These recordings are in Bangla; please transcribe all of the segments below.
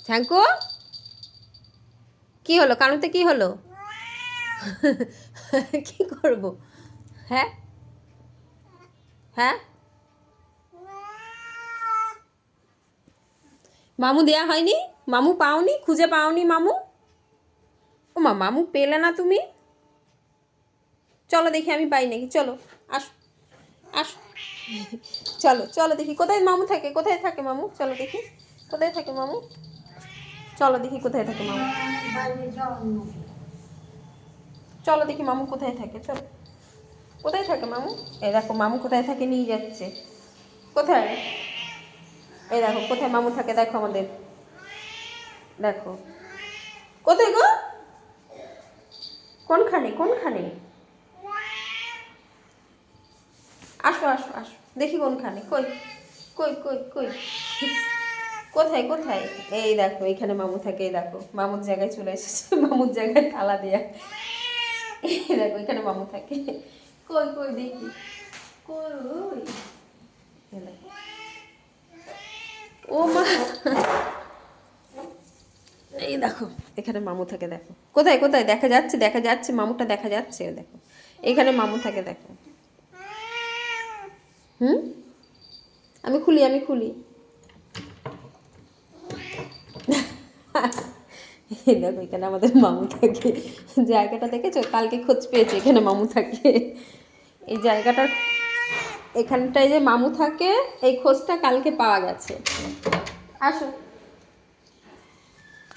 ঝাঙ্কু কি হলো? কানুতে কি হলো? কি করব? হ্যাঁ হ্যাঁ, মামু দেয়া হয়নি? মামু পাওনি? খুঁজে পাওনি মামু? ও মা, মামু পেলে না তুমি? চলো দেখি আমি পাই নাকি। চলো আসো আসো, চলো চলো দেখি কোথায় মামু থাকে। কোথায় থাকে মামু? চলো দেখি কোথায় থাকে মামু। চলো দেখি কোথায় থাকে মামু। চলো দেখি মামু কোথায় থাকে। চলো, কোথায় থাকে মামু? এই দেখো মামু কোথায় থাকে নিয়ে যাচ্ছে। কোথায়? এই দেখো কোথায় মামু থাকে, দেখো আমাদের। দেখো কোথায় গো? কোনখানে কোনখানে? আসো আসো আসো দেখি কোনখানে। কই কই কই কই, কোথায় কোথায়? এই দেখো এখানে মামু থাকে। এই দেখো মামুর জায়গায় চলে এসেছে, মামুর জায়গায় তালা দেয়া। এই দেখো এখানে মামু থাকে। কই কই দেখি, কই ওই, এই দেখো। ও মা, এই দেখো এখানে মামু থাকে। দেখো কোথায় কোথায় দেখা যাচ্ছে, দেখা যাচ্ছে মামুটা দেখা যাচ্ছে। দেখো এখানে মামু থাকে। দেখো হুম, আমি খুলি আমি খুলি। এই দেখো এখানে আমাদের মামু থাকে। জায়গাটা দেখেছো? কালকে খোঁজ পেয়েছে এখানে মামু থাকে। এই জায়গাটার এখানটায় যে মামু থাকে, এই খোঁজটা কালকে পাওয়া গেছে। আসো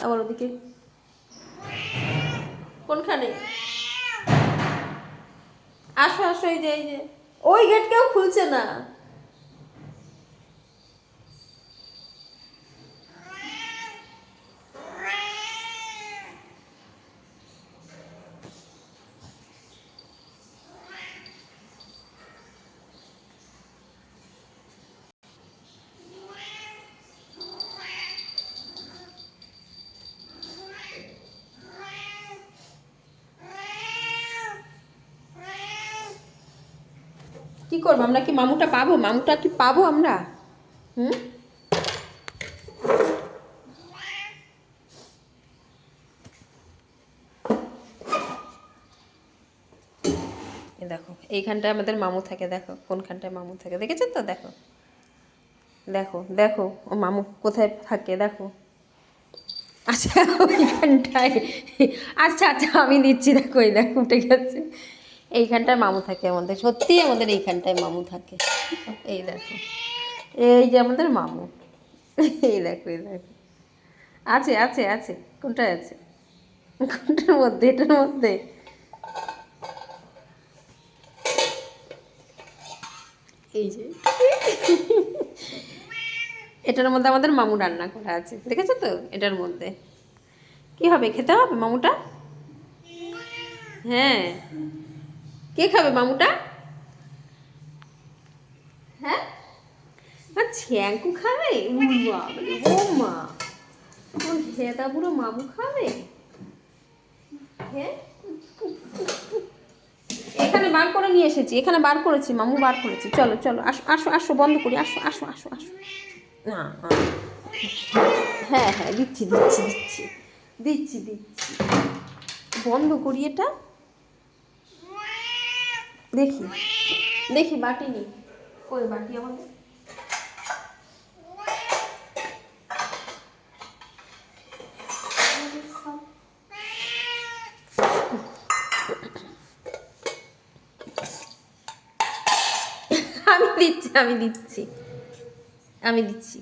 আবার ওদিকে। কোনখানে? আসো আসো, এই যে এই যে ওই গেট কেউ খুলছে না। কি করবো আমরা? কি মামুটা পাবো? মামুটা কি পাবো আমরা? হুম, এ দেখো এইখানটায় আমাদের মামু থাকে। দেখো কোনখানটায় মামু থাকে, দেখেছো তো? দেখো দেখো দেখো ও মামু কোথায় থাকে দেখো। আচ্ছা ওইখানটায়, আচ্ছা আচ্ছা আমি দিচ্ছি। দেখো এই দেখো উঠে গেছে। এইখানটায় মামু থাকে আমাদের, সত্যিই আমাদের এইখানটায় মামু থাকে। এই দেখো, এই যে আমাদের মামু। এই দেখো এই দেখো, আছে আছে আছে। কোনটায় আছে? কোনটার মধ্যে? এটার মধ্যে? এই যে এটার মধ্যে আমাদের মামু রান্না করা আছে, দেখেছো তো? এটার মধ্যে কি হবে? খেতে হবে মামুটা। হ্যাঁ, কে খাবে মামুটা? হ্যাঁ, ছ্যাঙ্কু খাবে? ও মা, ওর ঘেদা বুড়ো মামু খাবে? হ্যাঁ, এখানে বার করে নিয়ে এসেছি, এখানে বার করেছি, মামু বার করেছি। চলো চলো আসো আসো আসো, বন্ধ করি। আসো আসো আসো আসো। না হ্যাঁ হ্যাঁ দিচ্ছি দিচ্ছি দিচ্ছি দিচ্ছি দিচ্ছি, বন্ধ করি এটা। দেখি দেখি বাটি নি, কই বাটি আমাদের? আমি দিচ্ছি আমি দিচ্ছি আমি দিচ্ছি।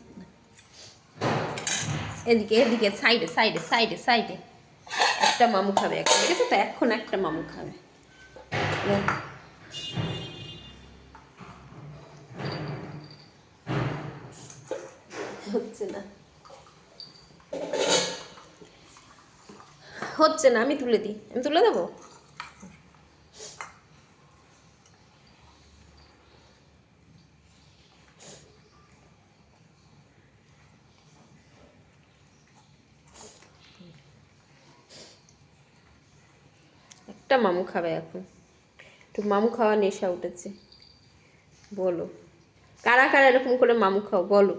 এদিকে এদিকে, সাইডে সাইডে সাইডে সাইডে। একটা মামু খাবে এখন, দেখেছো তো? এখন একটা মামু খাবে। হচ্ছে না হচ্ছে না, আমি তুলে দিই, আমি তুলে দেবো। একটা মামু খাবে এখন, একটু মামু খাওয়া নেশা উঠেছে। বলো কারা কারা এরকম করে মামু খাও, বলো।